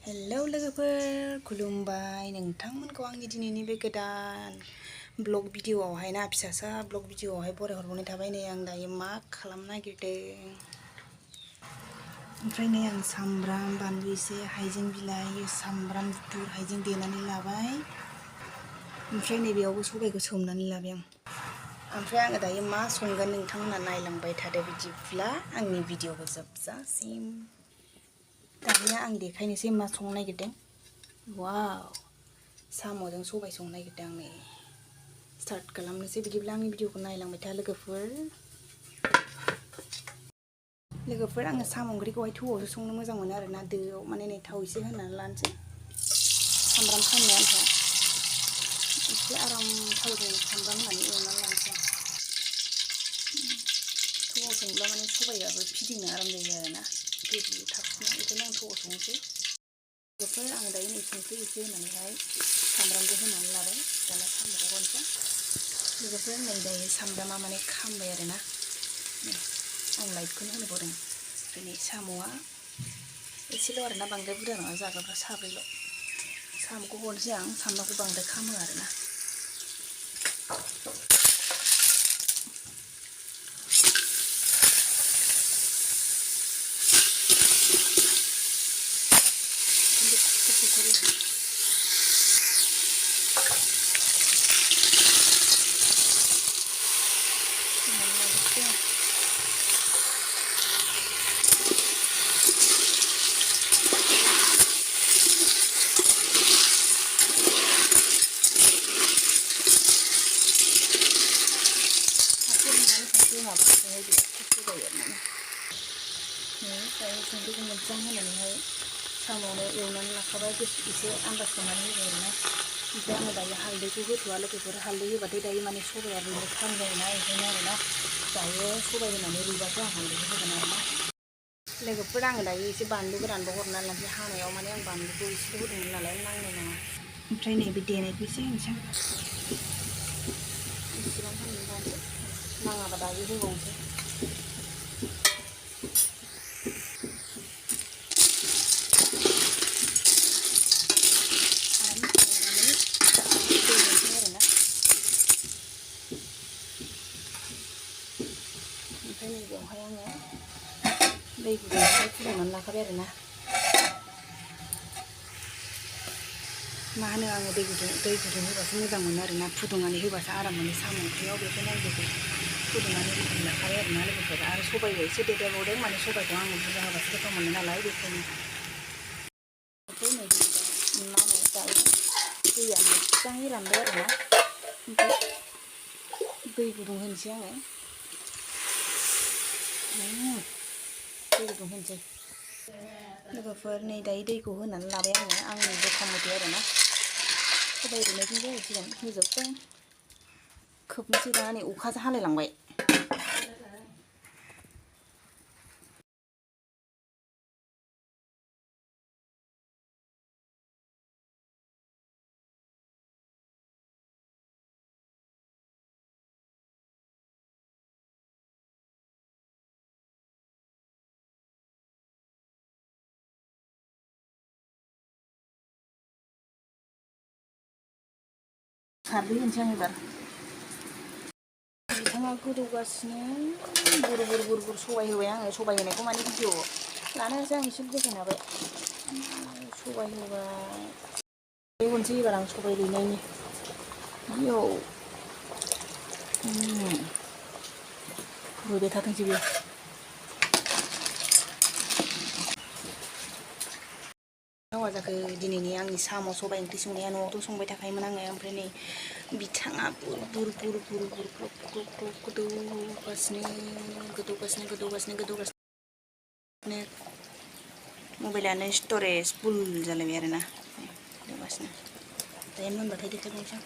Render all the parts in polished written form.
Hello लोगोफोर खुलुमबाय नोंथांमोनखौ आंनि दिनैनि बे गोदान ब्लग भिडिअआवहाय ना फिसासा ब्लग भिडिअआवहाय बरायहरबावनाय थाबाय। नै आं दायो मा खालामनो नागिरदों ओमफ्राय नै आं सामब्राम बानलु एसे हाइजें बिलाइ सामब्राम गुफुर हाइजें देनानै लाबाय। ओमफ्राय नै बेयावबो सबायखौ सोमनानै लाबाय आं। ओमफ्राय आङो दायो मा संगोन नोंथांमोना नायलांबाय थादो बिदिब्ला आंनि भिडिअखौ जोबजासिम। दानिया आं देखायनोसै मा संनो नागिरदों। वाव साम'जों सबाय संनो नागिरदों आं। नै स्टार्ट खालामनोसै बिदिब्ला आंनि भिडिअखौ नायलांबाय था लोगोफोर आङो साम' ओंख्रिखौहाय थौआवसो संनो मोजां मोनो आरोना, दोआव माने नै थाव एसे होनानै लानोसै सामब्राम खामनो आन्था एसे आराम थावजों सामब्राम होनानै एवनानै लानोसै। थौआव संब्ला माने सबायाबो फिदिंनो आराम जायो आरोना, गेब्लेयो थाबनो, बेखायनो आं थौआव संनोसै। लोगोफोर आङो दायो नै संख्रि एसे होनानैहाय सामब्रामखौ होनानै लाबाय। दाना साम'खौ हरनोसै। लोगोफोर नै दायो सामब्रामा माने खामबाय आरोना, आं लाइटखौनो होनो बावदों। ओमफ्राय नै साम'आ एसेल' आरोना, बांद्राय बुरजा नङा, जाग्राफ्रा साब्रैल'। साम'खौ हरनोसै आं, सामब्रामखौ बांद्राय खामो आरोना। संख्रिखौ मोजां होनानैहाय साम'आवनो एवनानै लाखाबाय, एसे आन्दाज खालामनानै होबाय आरोना। ओमफ्राय आङो दायो हालदैखौ होथ'वा लोगोफोर, हालदै होबाथाय दायो माने सबाया रुइनो थान जायोना, ओंखायनो आरोना दायो सबाय होनानै रुइबासो आं हालदैखौ होगोन आरोना। लोगोफोर आङो दायो एसे बानलु गोरानबो हरनानै लानोसै। हानायाव माने आं बानलुखौ एसेल' होदोंमोन नालाय, नांनाय नङा। ओमफ्राय नैबे देनायखौ एसे होनोसै आं, इसेबां होनानै लानोसै, नाङाबा दायो होबावनोसै। ओमफ्राय नैबेयावहाय आङो दै गुदुंखौहाय फुदुंनानै लाखाबाय आरोना। मा होनो, आङो दै गुदुं होबासो मोजां मोनो आरोना, फुदुंनानै होबासो आराम मोनो साम' ओंख्रियाव। बेखायनो आं दैखौ फुदुंनानै लाखाबाय आरोना लोगोफोर। आरो सबायखौ एसे देदेरबावदों, माने सबायखौ आङो बुरजा होबासो गोथाव मोनो नालाय, बेखायनो। ओमफ्राय नै मा होनो, दायो दैया मोजाङै रानबाय आरोना। ओमफ्राय दै गुदुं होनोसै आङो, दै गुदुं होनोसै लोगोफोर। नै दायो दैखौ होनानै लाबाय आङो, आंनि जखा मथे आरोना। सबाय रुनायजों जाहैसिगोन, होजोबबाय खोबनोसै। दा नै अखासो हालायलांबाय। खारदै होनोसै आं एबार। बिथाङा गोदौगासिनो, बुर बुर सबाय होबाय आङो। सबाय होनायखौ माने भिडिअ लानोसो आं एसे गोजोनाबाय। सबाय होबाय, हरनोसै एबार आं सबाय रुइनायनि। बेयाव रुइबाय थाथोंसै बेयो। मावा जाखो दिनैनि आंनि साम' सबाय ओंख्रि संनाया? न'आवथ' संबाय थाखायोमोन आङो। ओमफ्राय नै बिथाङा बुर ग्लब गोदौगासिनो मबाइलानो स्टरेज फुल जालायबाय आरोना, गोदौगासिनो। दायो मोनबाथाय देखायबावनोसै आं।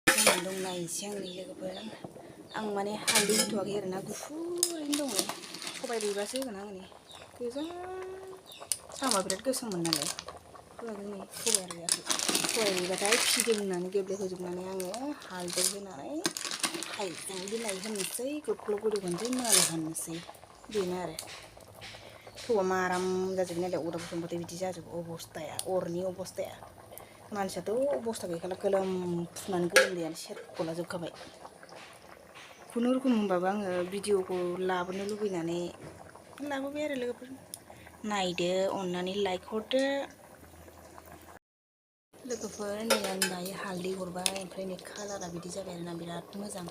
जानानै दं नायनोसै आंनि लोगोफोर। आं माने हालदै होथ'वाखै आरोना, गुफुरैनो दङ। सबाय रुइबासो होगोन आङो। नै गोजा, साम'आ बिराद गोसोममोन नालाय होआखै। नै सबाया रुइयाखै। सबाय रुइबाथाय फिदिंनानै गेब्लेहोजोबनानै आङो हालदै होनानै हाइजें बिलाइ होनोसै, ग्लब ग्लब गोदौहोनोसै, मोनहोनोसै। बेनो आरो थौआ माराम जाजोबो नालाय अरदाबाव संबाथाय बिदि जाजोबो अबस्थाया अरनि अबस्थाया मानसियाथ' अबस्था गैखाला गोलोमफुनानै गोलोमदैयानो सेरग'लाजोबखाबाय खुनुरुखुम होनबाबो आङो भिडिअखौ लाबोनो लुबैनानै लाबोबाय आरो लोगोफोर नायदो अननानै लाइक हरदो लोगोफोर नै आं दायो हालदै हरबाय ओमफ्राय नै कालारा बिदि जाबाय आरोना बिराद मोजां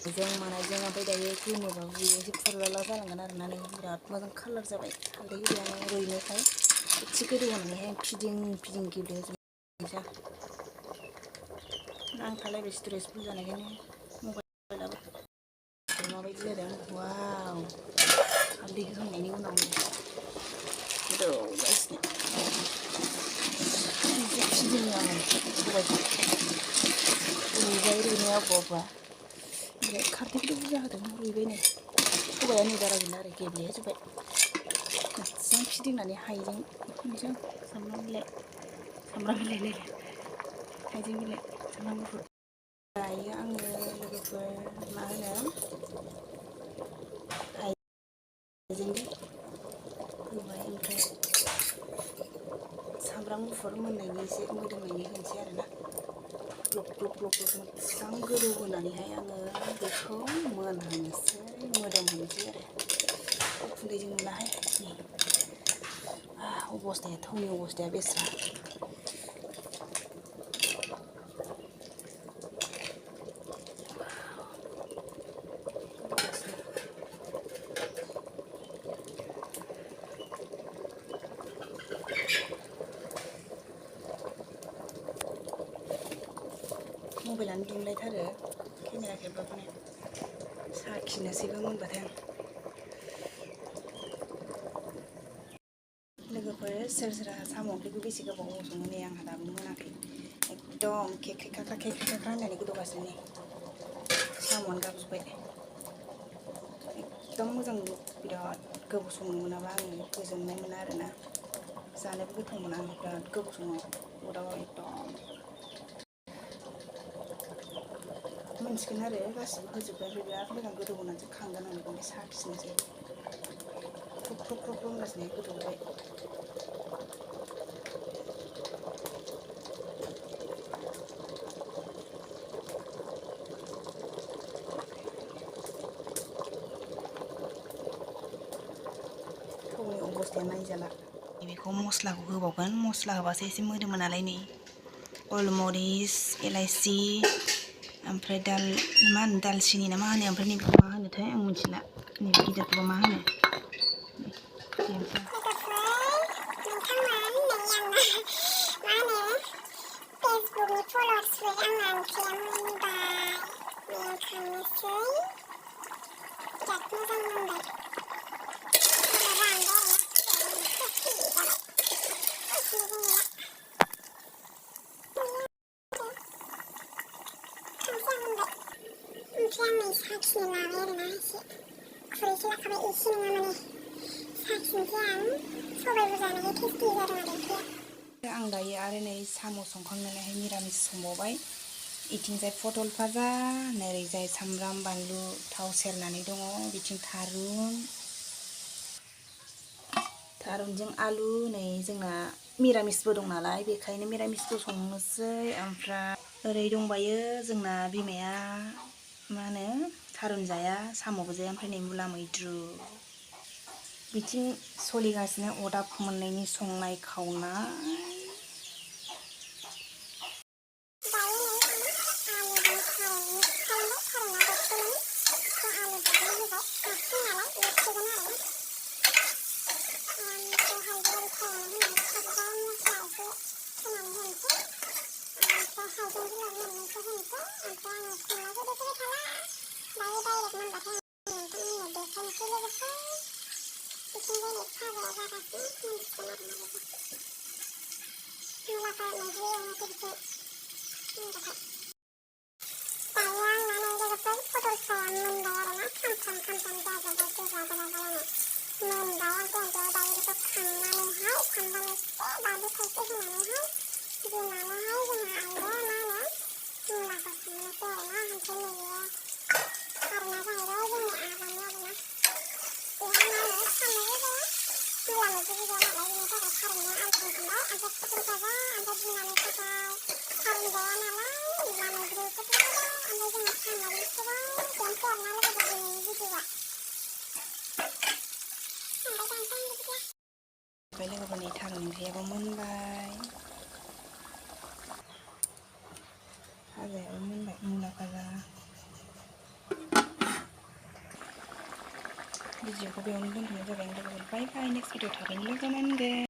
जों मानायजों ओमफ्राय दायो गोमोबाबो बियो एसे फुरलाला जालांगोन आरोना नै बिराद मोजां कालार जाबाय हालदै होबाय आङो रुइनायखाय एसे गोदौ होनानैहाय फिदिं फिदिं गेब्लेहोजोबनोसै नांथालायबाय स्टरेज फुल जानायखायनो मबाइलाबो माबायदि जादों वाव हालदै होखांनायनि उनाव गोदौगासिनो फिदिङो आङो सबायखौ रुइबाय रुइनाया अबेबा अबेबा ओमफ्राय खारदैखौथ' बुरजा होदों रुइबाय नै सबाया नै बारा गैला आरो गेब्लेहोजोब्बाय मोजां फिदिंनानै हाइजें होनोसै आं सामब्राम बिलाइ हाइजें बिलाइ सामब्राम गुफुर दायो आङो लोगोफोर मा होनो हाइजें होबाय ओमफ्राय सामब्राम गुफुर मोननायनि एसे मोदोमनायनि होनोसै आरोना ग्लब ग्लब ग्लब ग्लब मोजां गोदौ होनानैहाय आङो बेखौ मोनहोनोसै मोदोमहोनोसै आरो उखुन्दैजों नुलाहाय नै अबस्थाया थौनि अबस्थाया बेस्रा मबाइलानो दुंलायथारो केमेरा खेबबाबो साखिनोसैबो मोनबाथाय आं लोगोफोर सोर सोरहा साम' ओंख्रिखौ बेसे गोबाव सङो नै आंहा दाबो मोनाखै एकदम खेख्रि खाख्रा होननानै गोदौगासिनो नै साम'आनो गाबजोब्बाय एकदम मोजां बिराद गोबाव संनो मोनाबा आङो गोजोननाय मोना आरोना जानोबो गोथाव मोना आं बिराद गोबाव सङो अरदाबाव एकदम मोनसिगोन आरो गासिबो होजोब्बाय ओमफ्राय बिराद मोजां गोदौ होनानैसो खांगोन आं बेखौ साखिनोसै ख्रुब ख्रुब ख्रुब होनगासिनो गोदौबाय थौनि अबस्थाया नायजाला बेखौ मस्लाखौ होबावगोन मस्ला होबासो एसे मोदोमो नालाय नै गलमरिस इलाइसि ओमफ्राय मा होनो दालसिनि ना मा होनो ओमफ्राय नैबेखौ मा होनोथाय आं मिथिला नैबे गिदिरखौबा मा होनो फेसबुकनि फल'वार्सफोर आंना ओंख्रिया मोनबाय मैया खांनोसै बिराद मोजां मोनबाय ओमफ्राय आं साखिनो लाबाय आरोना एसे खुरैसे लाखाबाय एसे नङा माने साखिनोसै आं सबायबो जानाय टेस्टि जादों आरो ओंख्रिया आं दायो आरो नै साम' संखांनानैहाय निरामिस संबावबाय इथिंजाय पटल भाजा नोरैजाय सामब्राम बानलु थाव सेरनानै दङ बिथिं थारुनजों आलु नै जोंना मिरामिसबो दं नालाय बेखायनो मिरामिसबो संनोसै ओमफ्राय ओरै दंबायो जोंना बिमाया मा होनो थारुन जाया साम'बो जाया ओमफ्राय नै मुला मैद्रु बिथिं सोलिगासिनो अरदाब मोननैनि संनाय खावनाय ओमफ्राय लोगोफोरनि थारुन ओंख्रियाबो मोनबाय, भाजायाबो मोनबाय, मुला भाजा। भिडिअखौ बेयावनो दोनथ'नाय जाबाय। लोगोफोर बाय बाय, नेक्स्ट भिडिअ थाबैनो लोगो मोनगोन।